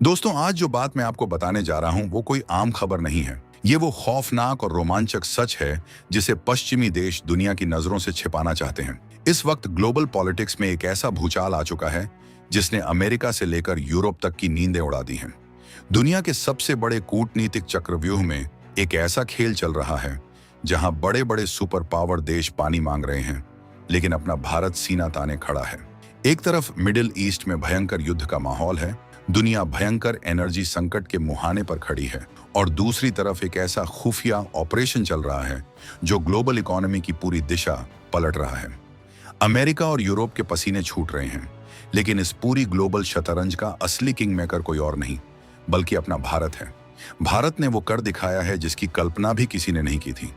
दोस्तों, आज जो बात मैं आपको बताने जा रहा हूं वो कोई आम खबर नहीं है। ये वो खौफनाक और रोमांचक सच है जिसे पश्चिमी देश दुनिया की नजरों से छिपाना चाहते हैं। इस वक्त ग्लोबल पॉलिटिक्स में एक ऐसा भूचाल आ चुका है जिसने अमेरिका से लेकर यूरोप तक की नींदें उड़ा दी हैं। दुनिया के सबसे बड़े कूटनीतिक चक्रव्यूह में एक ऐसा खेल चल रहा है जहां बड़े बड़े सुपर पावर देश पानी मांग रहे हैं, लेकिन अपना भारत सीना ताने खड़ा है। एक तरफ मिडिल ईस्ट में भयंकर युद्ध का माहौल है, दुनिया भयंकर एनर्जी संकट के मुहाने पर खड़ी है, और दूसरी तरफ एक ऐसा खुफिया ऑपरेशन चल रहा है जो ग्लोबल इकोनॉमी की पूरी दिशा पलट रहा है। अमेरिका और यूरोप के पसीने छूट रहे हैं, लेकिन इस पूरी ग्लोबल शतरंज का असली किंग मेकर कोई और नहीं बल्कि अपना भारत है। भारत ने वो कर दिखाया है जिसकी कल्पना भी किसी ने नहीं की थी।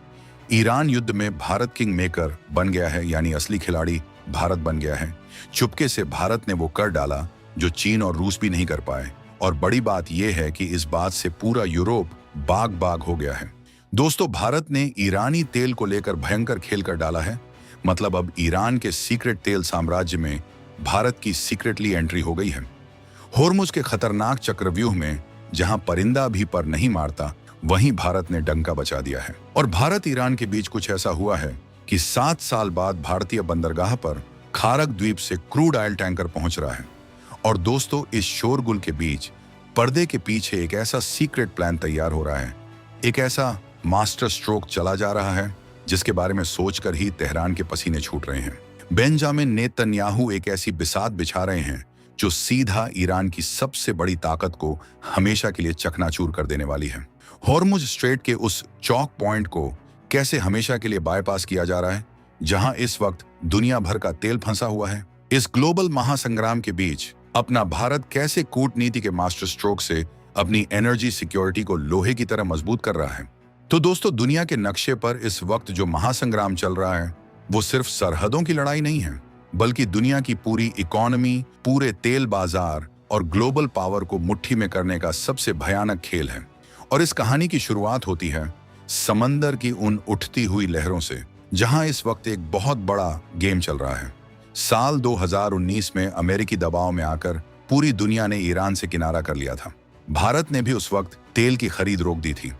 ईरान युद्ध में भारत किंग मेकर बन गया है, यानी असली खिलाड़ी भारत बन गया है। चुपके से भारत ने वो कर डाला जो चीन और रूस भी नहीं कर पाए, और बड़ी बात यह है कि इस बात से पूरा यूरोप बाग बाग हो गया है। दोस्तों, भारत ने ईरानी तेल को लेकर भयंकर खेल कर डाला है। मतलब अब ईरान के सीक्रेट तेल साम्राज्य में भारत की सीक्रेटली एंट्री हो गई है। होर्मुज के खतरनाक चक्रव्यूह में जहां परिंदा भी पर नहीं मारता, वहीं भारत ने डंका बचा दिया है। और भारत ईरान के बीच कुछ ऐसा हुआ है कि 7 साल बाद भारतीय बंदरगाह पर खारक द्वीप से क्रूड ऑयल टैंकर पहुंच रहा है। और दोस्तों, इस शोरगुल के बीच पर्दे के पीछे एक ऐसा सीक्रेट प्लान तैयार हो रहा है, एक ऐसा मास्टर स्ट्रोक चला जा रहा है जिसके बारे में सोचकर ही तेहरान के पसीने छूट रहे हैं। बेंजामिन नेतन्याहू एक ऐसी बिसात बिछा रहे हैं जो सीधा ईरान की सबसे बड़ी ताकत को हमेशा के लिए चकनाचूर कर देने वाली है। हॉर्मुज स्ट्रेट के उस चौक पॉइंट को कैसे हमेशा के लिए बाईपास किया जा रहा है, जहां इस वक्त दुनिया भर का तेल फंसा हुआ है। इस ग्लोबल महासंग्राम के बीच अपना भारत कैसे कूटनीति के मास्टर स्ट्रोक से अपनी एनर्जी सिक्योरिटी को लोहे की तरह मजबूत कर रहा है। तो दोस्तों, दुनिया के नक्शे पर इस वक्त जो महासंग्राम चल रहा है वो सिर्फ सरहदों की लड़ाई नहीं है, बल्कि दुनिया की पूरी इकोनॉमी, पूरे तेल बाजार और ग्लोबल पावर को मुट्ठी में करने का सबसे भयानक खेल है। और इस कहानी की शुरुआत होती है समंदर की उन उठती हुई लहरों से, जहां इस वक्त एक बहुत बड़ा गेम चल रहा है। साल 2019 में अमेरिकी दबाव में आकर पूरी दुनिया ने ईरान से किनारा कर लिया था। भारत ने भी उस वक्त तेल की खरीद रोक दी थी।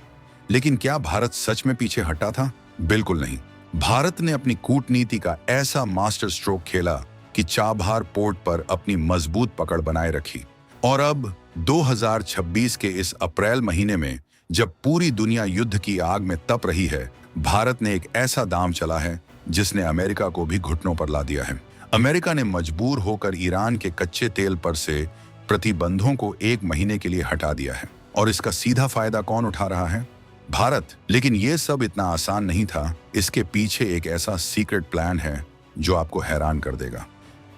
लेकिन क्या भारत सच में पीछे हटा था? बिल्कुल नहीं। भारत ने अपनी कूटनीति का ऐसा मास्टर स्ट्रोक खेला कि चाबहार पोर्ट पर अपनी मजबूत पकड़ बनाए रखी। और अब 2026 के इस अप्रैल महीने में जब पूरी दुनिया युद्ध की आग में तप रही है, भारत ने एक ऐसा दांव चला है जिसने अमेरिका को भी घुटनों पर ला दिया है। अमेरिका ने मजबूर होकर ईरान के कच्चे तेल पर से प्रतिबंधों को 1 महीने के लिए हटा दिया है। और इसका सीधा फायदा कौन उठा रहा है? भारत। लेकिन यह सब इतना आसान नहीं था। इसके पीछे एक ऐसा सीक्रेट प्लान है जो आपको हैरान कर देगा।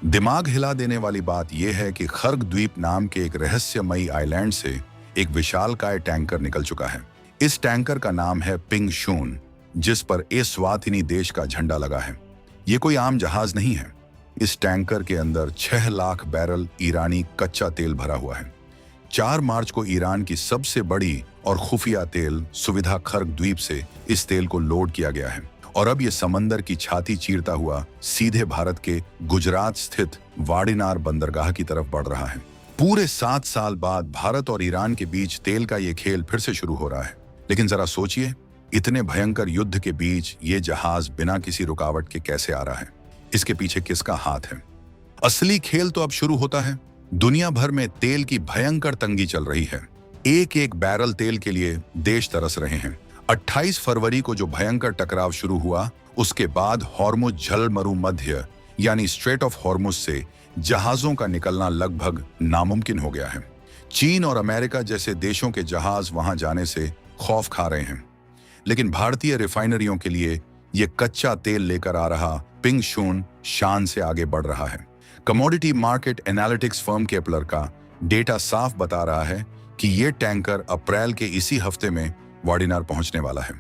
दिमाग हिला देने वाली बात यह है कि खर्ग द्वीप नाम के एक रहस्यमयी आइलैंड से एक विशालकाय टैंकर निकल चुका है। इस टैंकर का नाम है पिंग शून, जिस पर एस्वातिनी देश का झंडा लगा है। ये कोई आम जहाज नहीं है। इस टैंकर के अंदर 6 लाख बैरल ईरानी कच्चा तेल भरा हुआ है। 4 मार्च को ईरान की सबसे बड़ी और खुफिया तेल सुविधा खर्ग द्वीप से इस तेल को लोड किया गया है। और अब ये समंदर की छाती चीरता हुआ सीधे भारत के गुजरात स्थित वाडिनार बंदरगाह की तरफ बढ़ रहा है। पूरे 7 साल बाद भारत और ईरान के बीच तेल का ये खेल फिर से शुरू हो रहा है। लेकिन जरा सोचिए, इतने भयंकर युद्ध के बीच ये जहाज बिना किसी रुकावट के कैसे आ रहा है? इसके पीछे किसका हाथ है? असली खेल तो अब शुरू होता है। दुनिया भर में तेल की भयंकर तंगी चल रही है। एक एक बैरल तेल के लिए देश तरस रहे हैं। 28 फरवरी को जो भयंकर टकराव शुरू हुआ, उसके बाद हॉर्मुज जलमरु मध्य यानी स्ट्रेट ऑफ हॉर्मुज से जहाजों का निकलना लगभग नामुमकिन हो गया है। चीन और अमेरिका जैसे देशों के जहाज वहां जाने से खौफ खा रहे हैं। लेकिन भारतीय रिफाइनरियों के लिए ये कच्चा तेल लेकर आ रहा पिंग शून शान से आगे बढ़ रहा है। Commodity market analytics firm Kepler का डेटा साफ बता रहा है कि ये टैंकर अप्रैल के इसी हफ्ते में वाडिनार पहुंचने वाला है।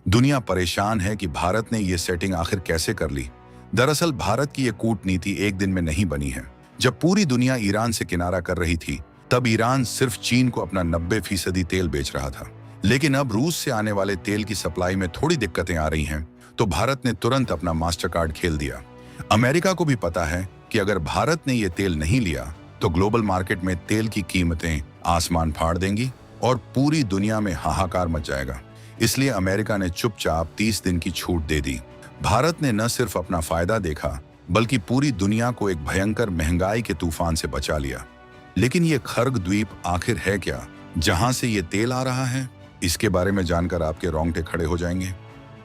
दुनिया परेशान है कि भारत ने ये सेटिंग आखिर कैसे कर ली। दरअसल भारत की ये कूटनीति एक दिन में नहीं बनी है। जब पूरी दुनिया ईरान से किनारा कर रही थी, तब ईरान सिर्फ चीन को अपना 90% तेल बेच रहा था। लेकिन अब रूस से आने वाले तेल की सप्लाई में थोड़ी दिक्कतें आ रही हैं, तो भारत ने तुरंत अपना मास्टर कार्ड खेल दिया। अमेरिका को भी पता है कि अगर भारत ने ये तेल नहीं लिया तो ग्लोबल मार्केट में तेल की कीमतें आसमान फाड़ देंगी और पूरी दुनिया में हाहाकार मच जाएगा। इसलिए अमेरिका ने चुपचाप 30 दिन की छूट दे दी। भारत ने न सिर्फ अपना फायदा देखा, बल्कि पूरी दुनिया को एक भयंकर महंगाई के तूफान से बचा लिया। लेकिन ये खर्ग द्वीप आखिर है क्या, जहां से ये तेल आ रहा है? इसके बारे में जानकर आपके रोंगटे खड़े हो जाएंगे।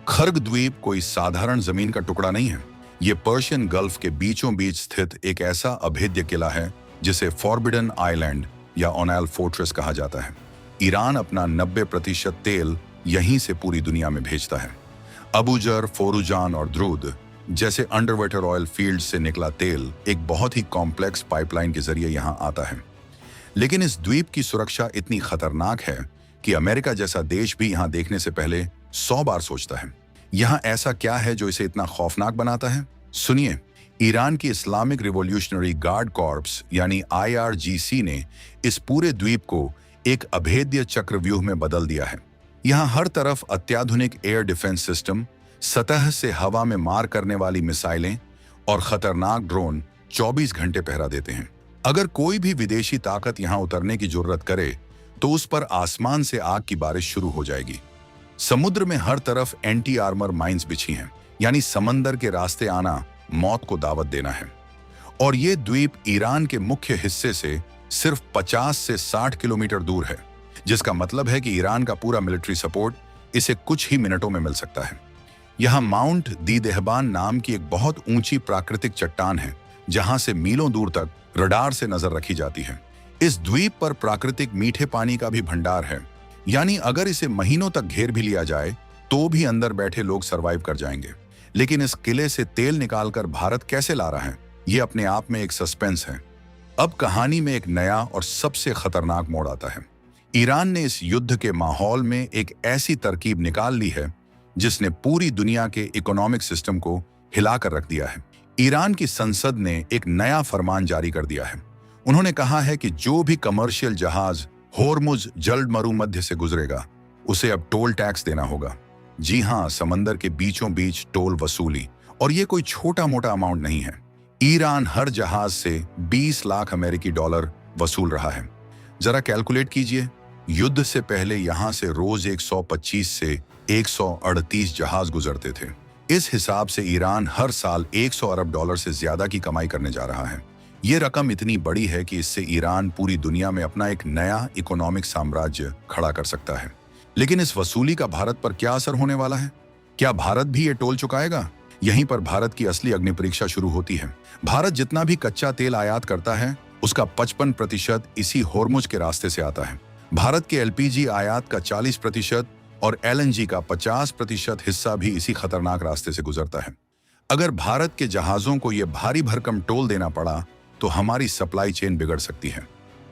खर्ग द्वीप कोई साधारण जमीन का टुकड़ा नहीं है। ये पर्शियन गल्फ के बीचों बीच स्थित एक ऐसा अभेद्य किला है जिसे फॉरबिडन आइलैंड या ओनाइल फोर्ट्रेस कहा जाता है। ईरान अपना 90% तेल यहीं से पूरी दुनिया में भेजता है। अबूजर, फोरुजान और द्रूद जैसे अंडरवाटर ऑयल फील्ड से निकला तेल एक बहुत ही कॉम्प्लेक्स पाइपलाइन के जरिए यहाँ आता है। लेकिन इस द्वीप की सुरक्षा इतनी खतरनाक है कि अमेरिका जैसा देश भी यहाँ देखने से पहले 100 बार सोचता है। यहाँ ऐसा क्या है जो इसे इतना खौफनाक बनाता है? सुनिए, ईरान की इस्लामिक रिवॉल्यूशनरी गार्ड कॉर्प्स यानी IRGC ने इस पूरे द्वीप को एक अभेद्य चक्रव्यूह में बदल दिया है। यहाँ हर तरफ अत्याधुनिक एयर डिफेंस सिस्टम, सतह से हवा में मार करने वाली मिसाइलें और खतरनाक ड्रोन 24 घंटे पहरा देते हैं। अगर कोई भी विदेशी ताकत यहाँ उतरने की जरूरत करे तो उस पर आसमान से आग की बारिश शुरू हो जाएगी। समुद्र में हर तरफ एंटी आर्मर माइंस बिछी हैं, यानी समंदर के रास्ते आना मौत को दावत देना है। और ये द्वीप ईरान के मुख्य हिस्से से सिर्फ 50 से 60 किलोमीटर दूर है, जिसका मतलब है कि ईरान का पूरा मिलिट्री सपोर्ट इसे कुछ ही मिनटों में मिल सकता है। यहाँ माउंट दी देहबान नाम की एक बहुत ऊंची प्राकृतिक चट्टान है, जहां से मीलों दूर तक रडार से नजर रखी जाती है। इस द्वीप पर प्राकृतिक मीठे पानी का भी भंडार है, यानी अगर इसे महीनों तक घेर भी लिया जाए तो भी अंदर बैठे लोग सरवाइव कर जाएंगे। लेकिन इस किले से तेल निकालकर भारत कैसे ला रहा है, ये अपने आप में एक सस्पेंस है। अब कहानी में एक नया और सबसे खतरनाक मोड़ आता है। ईरान ने इस युद्ध के माहौल में एक ऐसी तरकीब निकाल ली है जिसने पूरी दुनिया के इकोनॉमिक सिस्टम को हिलाकर रख दिया है। ईरान की संसद ने एक नया फरमान जारी कर दिया है। उन्होंने कहा है कि जो भी कमर्शियल जहाज होर्मुज जलमरुमध्य से गुजरेगा उसे अब टोल टैक्स देना होगा। जी हाँ, समंदर के बीचों बीच टोल वसूली। और ये कोई छोटा मोटा अमाउंट नहीं है। ईरान हर जहाज से 20 लाख अमेरिकी डॉलर वसूल रहा है। जरा कैलकुलेट कीजिए, युद्ध से पहले यहां से रोज 125 से 138 जहाज गुजरते थे। इस हिसाब से ईरान हर साल 100 अरब डॉलर से ज्यादा की कमाई करने जा रहा है। ये रकम इतनी बड़ी है कि इससे ईरान पूरी दुनिया में अपना एक नया इकोनॉमिक साम्राज्य खड़ा कर सकता है। लेकिन इस वसूली का भारत पर क्या असर होने वाला है? क्या भारत भी ये टोल चुकाएगा? यहीं पर भारत की असली अग्नि परीक्षा शुरू होती है। भारत जितना भी कच्चा तेल आयात करता है उसका 55% इसी होर्मुज के रास्ते से आता है। भारत के LPG आयात का 40% और LNG का 50% हिस्सा भी इसी खतरनाक रास्ते से गुजरता है। अगर भारत के जहाजों को यह भारी भरकम टोल देना पड़ा तो हमारी सप्लाई चेन बिगड़ सकती है।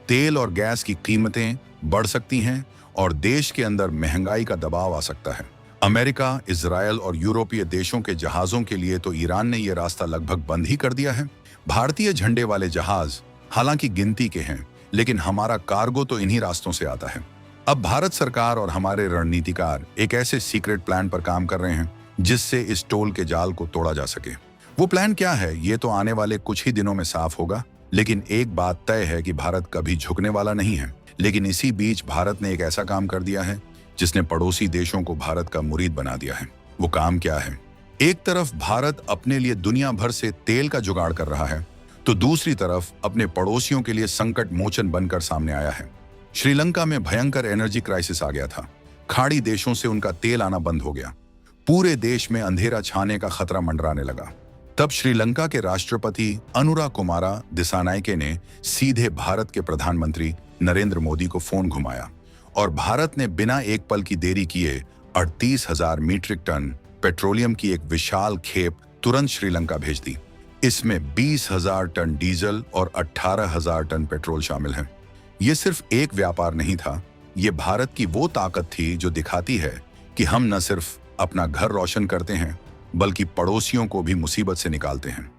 तेल और गैस की कीमतें बढ़ सकती हैं और देश के अंदर महंगाई का दबाव आ सकता है। अमेरिका, इजराइल और यूरोपीय देशों के जहाजों के लिए तो ईरान ने यह रास्ता लगभग बंद ही कर दिया है। भारतीय झंडे वाले जहाज हालांकि गिनती के हैं, लेकिन हमारा कार्गो तो इन्हीं रास्तों से आता है। अब भारत सरकार और हमारे रणनीतिकार एक ऐसे सीक्रेट प्लान पर काम कर रहे हैं जिससे इस टोल के जाल को तोड़ा जा सके। वो प्लान क्या है, ये तो आने वाले कुछ ही दिनों में साफ होगा। लेकिन एक बात तय है कि भारत कभी झुकने वाला नहीं है। लेकिन इसी बीच भारत ने एक ऐसा काम कर दिया है जिसने पड़ोसी देशों को भारत का मुरीद बना दिया है। वो काम क्या है? एक तरफ भारत अपने लिए दुनिया भर से तेल का जुगाड़ कर रहा है, तो दूसरी तरफ अपने पड़ोसियों के लिए संकट मोचन बनकर सामने आया है। श्रीलंका में भयंकर एनर्जी क्राइसिस आ गया था। खाड़ी देशों से उनका तेल आना बंद हो गया। पूरे देश में अंधेरा छाने का खतरा मंडराने लगा। तब श्रीलंका के राष्ट्रपति अनुराकुमारा दिसानायके ने सीधे भारत के प्रधानमंत्री नरेंद्र मोदी को फोन घुमाया और भारत ने बिना एक पल की देरी किए 38,000 मीट्रिक टन पेट्रोलियम की एक विशाल खेप तुरंत श्रीलंका भेज दी। इसमें 20,000 टन डीजल और 18,000 टन पेट्रोल शामिल हैं। ये सिर्फ एक व्यापार नहीं था, ये भारत की वो ताकत थी जो दिखाती है कि हम न सिर्फ अपना घर रोशन करते हैं बल्कि पड़ोसियों को भी मुसीबत से निकालते हैं।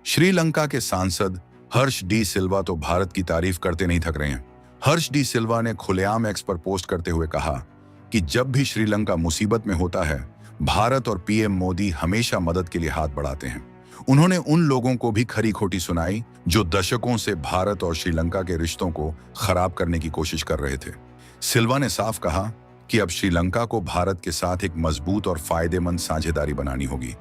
श्रीलंका के सांसद हर्ष डी सिल्वा तो भारत की तारीफ करते नहीं थक रहे हैं। हर्ष डी सिल्वा ने खुलेआम एक्स पर पोस्ट करते हुए कहा कि जब भी श्रीलंका मुसीबत में होता है, भारत और PM मोदी हमेशा मदद के लिए हाथ बढ़ाते हैं। उन्होंने उन लोगों को भी खरी खोटी सुनाई जो दशकों से भारत और श्रीलंका के रिश्तों को खराब करने की कोशिश कर रहे थे। सिल्वा ने साफ कहा कि अब श्रीलंका को भारत के साथ एक मजबूत और फायदेमंद साझेदारी बनानी होगी।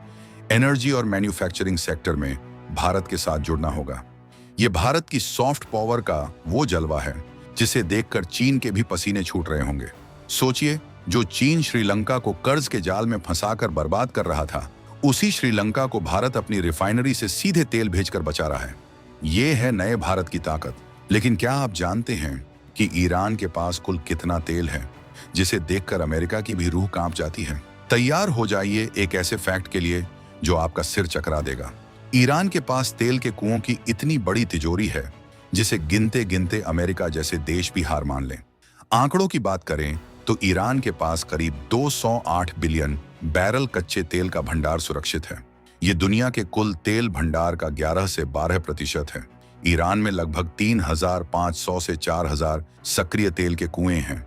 एनर्जी और मैन्युफैक्चरिंग सेक्टर में भारत के साथ जुड़ना होगा। ये भारत की सॉफ्ट पावर का वो जलवा है जिसे देखकर चीन के भी पसीने छूट रहे होंगे। सोचिए, जो चीन श्रीलंका को कर्ज के जाल में फंसाकर बर्बाद कर रहा था, उसी श्रीलंका को भारत अपनी रिफाइनरी से सीधे तेल भेजकर बचा रहा है। ये है नए भारत की ताकत। लेकिन क्या आप जानते हैं कि ईरान के पास कुल कितना तेल है, जिसे देखकर अमेरिका की भी रूह कांप जाती है? तैयार हो जाइए एक ऐसे फैक्ट के लिए जो आपका सिर चकरा देगा। ईरान के पास तेल के कुओं की इतनी बड़ी तिजोरी है जिसे गिनते गिनते अमेरिका जैसे देश भी हार मान लें। आंकड़ों की बात करें तो ईरान के पास करीब 208 बिलियन बैरल कच्चे तेल का भंडार सुरक्षित है। ये दुनिया के कुल तेल भंडार का 11 से 12% है। ईरान में लगभग 3,500 से 4,000 सक्रिय तेल के कुएं हैं।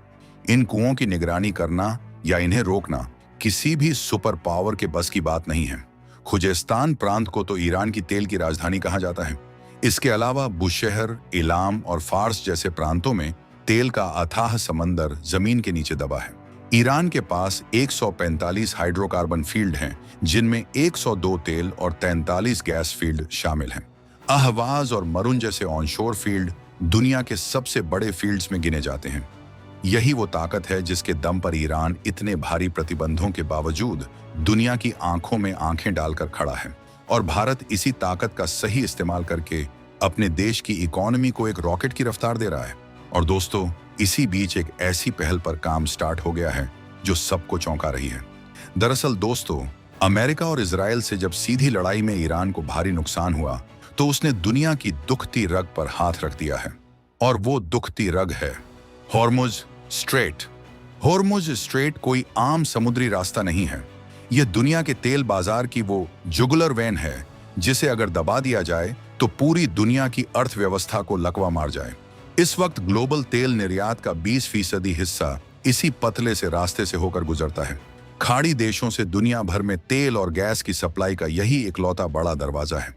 इन कुओं की निगरानी करना या इन्हें रोकना किसी भी सुपर पावर के बस की बात नहीं है। खुजेस्तान प्रांत को तो ईरान की तेल की राजधानी कहा जाता है। इसके अलावा बुशहर, इलाम और फार्स जैसे प्रांतों में तेल का अथाह समंदर जमीन के नीचे दबा है। ईरान के पास 145 हाइड्रोकार्बन फील्ड हैं, जिनमें 102 तेल और 43 गैस फील्ड शामिल हैं। अहवाज और मरुन जैसे ऑनशोर फील्ड दुनिया के सबसे बड़े फील्ड्स में गिने जाते हैं। यही वो ताकत है जिसके दम पर ईरान इतने भारी प्रतिबंधों के बावजूद दुनिया की आंखों में आंखें डालकर खड़ा है। और भारत इसी ताकत का सही इस्तेमाल करके अपने देश की इकोनॉमी को एक रॉकेट की रफ्तार दे रहा है। और दोस्तों, इसी बीच एक ऐसी पहल पर काम स्टार्ट हो गया है जो सबको चौंका रही है। दरअसल दोस्तों, अमेरिका और इजराइल से जब सीधी लड़ाई में ईरान को भारी नुकसान हुआ तो उसने दुनिया की दुखती रग पर हाथ रख दिया है। और वो दुखती रग है हॉर्मुज स्ट्रेट। हॉर्मुज स्ट्रेट कोई आम समुद्री रास्ता नहीं है। यह दुनिया के तेल बाजार की वो जुगुलर वेन है जिसे अगर दबा दिया जाए तो पूरी दुनिया की अर्थव्यवस्था को लकवा मार जाए। इस वक्त ग्लोबल तेल निर्यात का 20% हिस्सा इसी पतले से रास्ते से होकर गुजरता है। खाड़ी देशों से दुनिया भर में तेल और गैस की सप्लाई का यही इकलौता बड़ा दरवाजा है।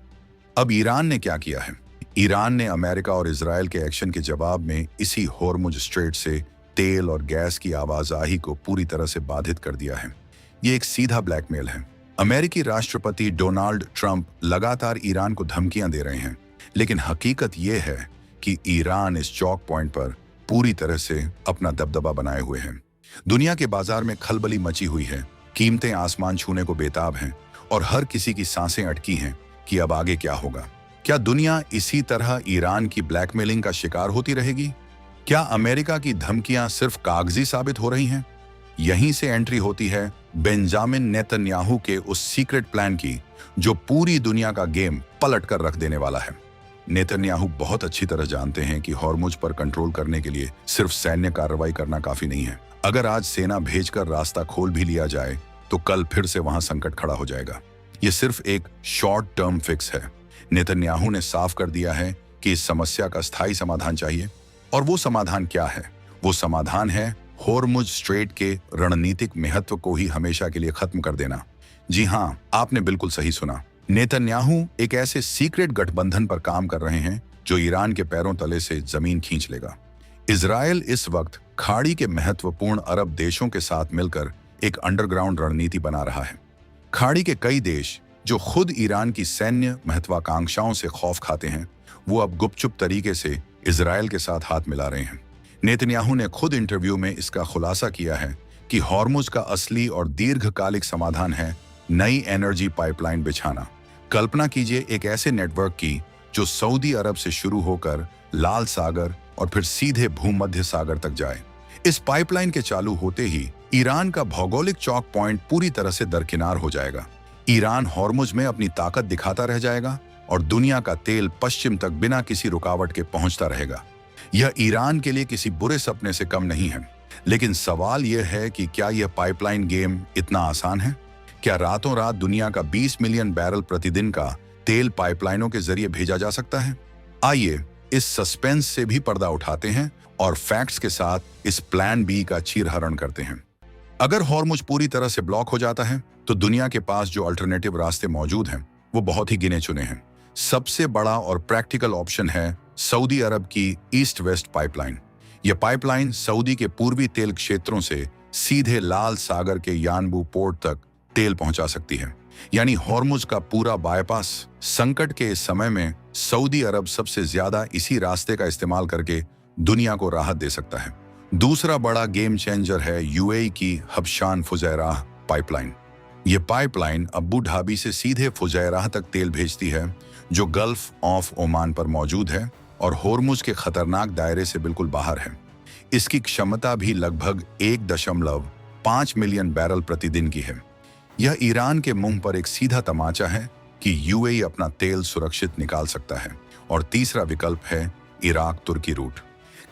अब ईरान ने क्या किया है? ईरान ने अमेरिका और इजराइल के एक्शन के जवाब में इसी हॉर्मुज स्ट्रेट से तेल और गैस की आवाजाही को पूरी तरह से बाधित कर दिया है। ये एक सीधा ब्लैकमेल है। अमेरिकी राष्ट्रपति डोनाल्ड ट्रंप लगातार ईरान को धमकियां दे रहे हैं, लेकिन हकीकत यह है कि ईरान इस चौक पॉइंट पर पूरी तरह से अपना दबदबा बनाए हुए है। दुनिया के बाजार में खलबली मची हुई है, कीमतें आसमान छूने को बेताब हैं और हर किसी की सांसें अटकी हैं कि अब आगे क्या होगा। क्या दुनिया इसी तरह ईरान की ब्लैकमेलिंग का शिकार होती रहेगी? क्या अमेरिका की धमकियां सिर्फ कागजी साबित हो रही हैं? यहीं से एंट्री होती है बेंजामिन नेतन्याहू के उस सीक्रेट प्लान की जो पूरी दुनिया का गेम पलट कर रख देने वाला है। नेतन्याहू बहुत अच्छी तरह जानते हैं कि हॉर्मुज पर कंट्रोल करने के लिए सिर्फ सैन्य कार्रवाई करना काफी नहीं है। अगर आज सेना भेजकर रास्ता खोल भी लिया जाए तो कल फिर से वहां संकट खड़ा हो जाएगा। ये सिर्फ एक शॉर्ट टर्म फिक्स है। नेतन्याहू ने साफ कर दिया है कि इस समस्या का स्थायी समाधान चाहिए। और वो समाधान क्या है? वो समाधान है हॉर्मुज स्ट्रेट के रणनीतिक महत्व को ही हमेशा के लिए खत्म कर देना। जी हाँ, आपने बिल्कुल सही सुना। नेतन्याहू एक ऐसे सीक्रेट गठबंधन पर काम कर रहे हैं जो ईरान के पैरों तले से जमीन खींच लेगा। इजराइल इस वक्त खाड़ी के महत्वपूर्ण अरब देशों के साथ मिलकर एक अंडरग्राउंड रणनीति बना रहा है। खाड़ी के कई देश जो खुद ईरान की सैन्य महत्वाकांक्षाओं से खौफ खाते हैं, वो अब गुपचुप तरीके से इजराइल के साथ हाथ मिला रहे हैं। नेतन्याहू ने खुद इंटरव्यू में इसका खुलासा किया है कि हॉर्मुज का असली और दीर्घकालिक समाधान है नई एनर्जी पाइपलाइन बिछाना। कल्पना कीजिए एक ऐसे नेटवर्क की जो सऊदी अरब से शुरू होकर लाल सागर और फिर सीधे भूमध्य सागर तक जाए। इस पाइपलाइन के चालू होते ही ईरान का भौगोलिक चौक पॉइंट पूरी तरह से दरकिनार हो जाएगा। ईरान हॉर्मुज में अपनी ताकत दिखाता रह जाएगा और दुनिया का तेल पश्चिम तक बिना किसी रुकावट के पहुंचता रहेगा। यह ईरान के लिए किसी बुरे सपने से कम नहीं है। लेकिन सवाल यह है कि क्या यह पाइपलाइन गेम इतना आसान है? क्या रातों रात दुनिया का 20 मिलियन बैरल प्रतिदिन का तेल पाइपलाइनों के जरिए भेजा जा सकता है? आइए इस सस्पेंस से भी पर्दा उठाते हैं और फैक्ट्स के साथ इस प्लान बी का चीरहरण करते हैं। अगर हॉर्मुज पूरी तरह से ब्लॉक हो जाता है तो दुनिया के पास जो अल्टरनेटिव रास्ते मौजूद हैं वो बहुत ही गिने चुने हैं। सबसे बड़ा और प्रैक्टिकल ऑप्शन है सऊदी अरब की ईस्ट वेस्ट पाइपलाइन। यह पाइपलाइन सऊदी के पूर्वी तेल क्षेत्रों से सीधे लाल सागर के यानबू पोर्ट तक तेल पहुंचा सकती है, यानी हॉर्मुज का पूरा बाईपास। संकट के इस समय में सऊदी अरब सबसे ज्यादा इसी रास्ते का इस्तेमाल करके दुनिया को राहत दे सकता है। दूसरा बड़ा गेम चेंजर है यूएई की हबशान फुजैराह पाइपलाइन। ये पाइपलाइन अबू धाबी से सीधे फुजैराह तक तेल भेजती है, जो गल्फ ऑफ ओमान पर मौजूद है और हॉर्मुज के खतरनाक दायरे से बिल्कुल बाहर है। इसकी क्षमता भी लगभग 1.5 मिलियन बैरल प्रतिदिन की है। यह ईरान के मुंह पर एक सीधा तमाचा है कि यूएई अपना तेल सुरक्षित निकाल सकता है। और तीसरा विकल्प है इराक तुर्की रूट।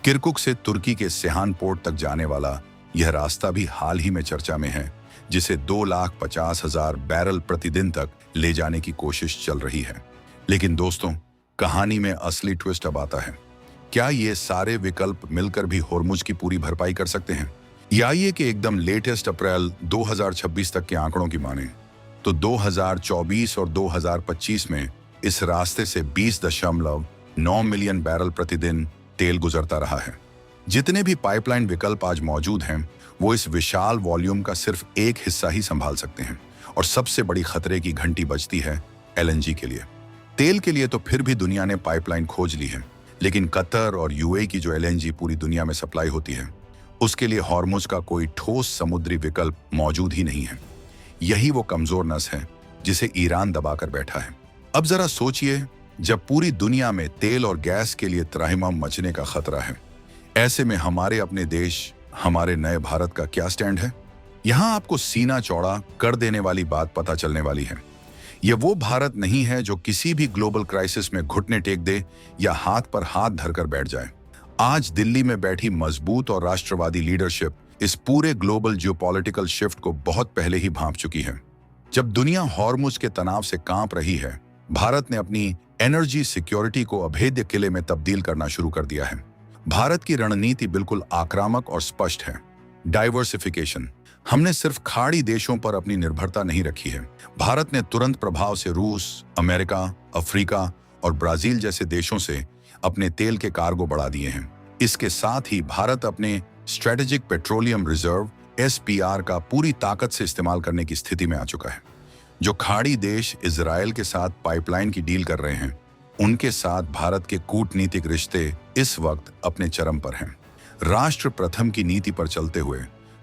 किरकुक से तुर्की के सेहान पोर्ट तक जाने वाला यह रास्ता भी हाल ही में चर्चा में है, जिसे 2,50,000 बैरल प्रतिदिन तक ले जाने की कोशिश चल रही है। लेकिन दोस्तों, कहानी में असली ट्विस्ट अब आता है। क्या ये सारे विकल्प मिलकर भी हॉर्मुज की पूरी भरपाई कर सकते हैं? या ये कि एकदम लेटेस्ट अप्रैल 2026 तक के आंकड़ों की माने तो 2024 और 2025 में इस रास्ते से 20.9 मिलियन बैरल प्रतिदिन तेल गुजरता रहा है। जितने भी पाइपलाइन विकल्प आज मौजूद हैं, वो इस विशाल वॉल्यूम का सिर्फ एक हिस्सा ही संभाल सकते हैं। और सबसे बड़ी खतरे की घंटी बजती है एलएनजी के लिए। तेल के लिए तो फिर भी दुनिया ने पाइपलाइन खोज ली है, लेकिन कतर और यूएई की जो एलएनजी पूरी दुनिया में सप्लाई होती है, उसके लिए हॉर्मुज का कोई ठोस समुद्री विकल्प मौजूद ही नहीं है। यही वो कमजोर नस है जिसे ईरान दबाकर बैठा है। अब जरा सोचिए, जब पूरी दुनिया में तेल और गैस के लिए त्राहिमाम मचने का खतरा है, ऐसे में हमारे अपने देश, हमारे नए भारत का क्या स्टैंड है? यहां आपको सीना चौड़ा कर देने वाली बात पता चलने वाली है। यह वो भारत नहीं है जो किसी भी ग्लोबल क्राइसिस में घुटने टेक दे या हाथ पर हाथ धरकर बैठ जाए। आज दिल्ली में बैठी मजबूत और राष्ट्रवादी लीडरशिप इस पूरे ग्लोबल जियोपॉलिटिकल शिफ्ट को बहुत पहले ही भांप चुकी है। जब दुनिया हॉर्मुज के तनाव से कांप रही है, भारत ने अपनी एनर्जी सिक्योरिटी को अभेद्य किले में तब्दील करना शुरू कर दिया है। भारत की रणनीति बिल्कुल आक्रामक और स्पष्ट है। डाइवर्सिफिकेशन। हमने सिर्फ खाड़ी देशों पर अपनी निर्भरता नहीं रखी है। भारत ने तुरंत प्रभाव से रूस, अमेरिका, अफ्रीका और ब्राजील जैसे देशों से अपने तेल के कार्गो बढ़ा दिए हैं। इसके साथ ही भारत अपने स्ट्रेटेजिक पेट्रोलियम रिजर्व एसपीआर का पूरी ताकत से इस्तेमाल करने की स्थिति में आ चुका है। जो खाड़ी देश इजराइल के साथ पाइपलाइन की डील कर रहे हैं, उनके साथ भारत के कूटनीतिक रिश्ते इस वक्त अपने चरम पर हैं। राष्ट्र प्रथम की नीति पर चलते हुए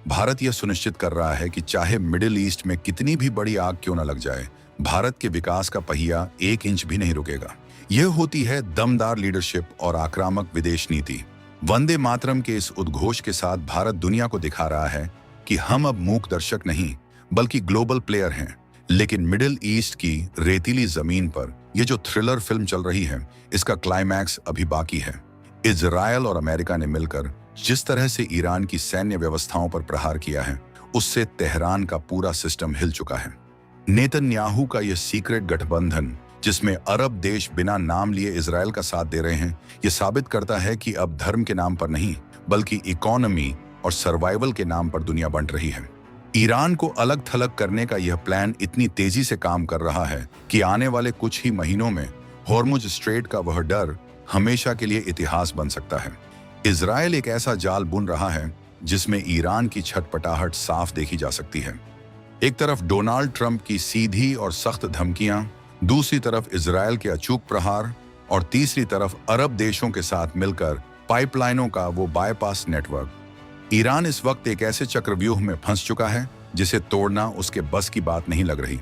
भारत यह सुनिश्चित कर रहा है कि चाहे मिडिल ईस्ट में कितनी भी बड़ी आग क्यों न लग जाए, भारत के विकास का पहिया 1 इंच भी नहीं रुकेगा। यह होती है दमदार लीडरशिप और आक्रामक विदेश नीति। वंदे मातरम के इस उद्घोष के साथ भारत दुनिया को दिखा रहा है कि हम अब मूक दर्शक नहीं बल्कि ग्लोबल प्लेयर हैं। लेकिन मिडिल ईस्ट की रेतीली जमीन पर यह जो थ्रिलर फिल्म चल रही है, इसका क्लाइमैक्स अभी बाकी है। इजराइल और अमेरिका ने मिलकर जिस तरह से ईरान की सैन्य व्यवस्थाओं पर प्रहार किया है, उससे तेहरान का पूरा सिस्टम हिल चुका है। नेतन्याहू का यह सीक्रेट गठबंधन, जिसमें अरब देश बिना नाम लिए इजराइल का साथ दे रहे हैं, यह साबित करता है कि अब धर्म के नाम पर नहीं बल्कि इकोनॉमी और सर्वाइवल के नाम पर दुनिया बंट रही है। ईरान को अलग थलग करने का यह प्लान इतनी तेजी से काम कर रहा है कि आने वाले कुछ ही महीनों में हॉर्मुज स्ट्रेट का वह डर हमेशा के लिए इतिहास बन सकता है। इजराइल एक ऐसा जाल बुन रहा है जिसमें ईरान की छटपटाहट साफ देखी जा सकती है। एक तरफ डोनाल्ड ट्रंप की सीधी और सख्त धमकियां, दूसरी तरफ इजराइल के अचूक प्रहार और तीसरी तरफ अरब देशों के साथ मिलकर पाइपलाइनों का वो बाईपास नेटवर्क। ईरान इस वक्त एक ऐसे चक्रव्यूह में फंस चुका है जिसे तोड़ना उसके बस की बात नहीं लग रही।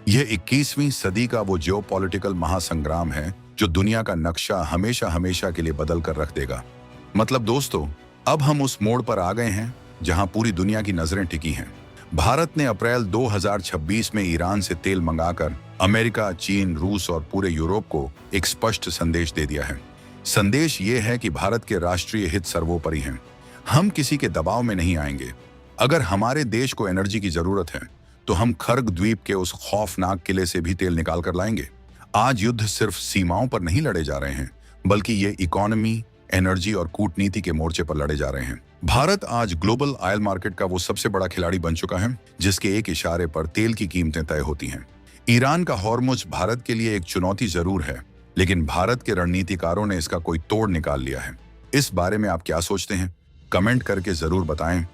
यह 21वीं सदी का वो जियोपॉलिटिकल महासंग्राम है जो दुनिया का नक्शा हमेशा हमेशा के लिए बदल कर रख देगा। मतलब दोस्तों, अब हम उस मोड़ पर आ गए हैं जहां पूरी दुनिया की नजरें टिकी हैं। भारत ने अप्रैल 2026 में ईरान से तेल मंगाकर अमेरिका, चीन, रूस और पूरे यूरोप को एक स्पष्ट संदेश दे दिया है। संदेश ये है कि भारत के राष्ट्रीय हित सर्वोपरि हैं। हम किसी के दबाव में नहीं आएंगे। अगर हमारे देश को एनर्जी की जरूरत है तो हम खर्ग द्वीप के उस खौफनाक किले से भी तेल निकाल कर लाएंगे। आज युद्ध सिर्फ सीमाओं पर नहीं लड़े जा रहे हैं, बल्कि ये इकोनॉमी, एनर्जी और कूटनीति के मोर्चे पर लड़े जा रहे हैं। भारत आज ग्लोबल ऑयल मार्केट का वो सबसे बड़ा खिलाड़ी बन चुका है जिसके एक इशारे पर तेल की कीमतें तय होती हैं। ईरान का हॉर्मुज भारत के लिए एक चुनौती जरूर है, लेकिन भारत के रणनीतिकारों ने इसका कोई तोड़ निकाल लिया है। इस बारे में आप क्या सोचते हैं? कमेंट करके जरूर बताएं।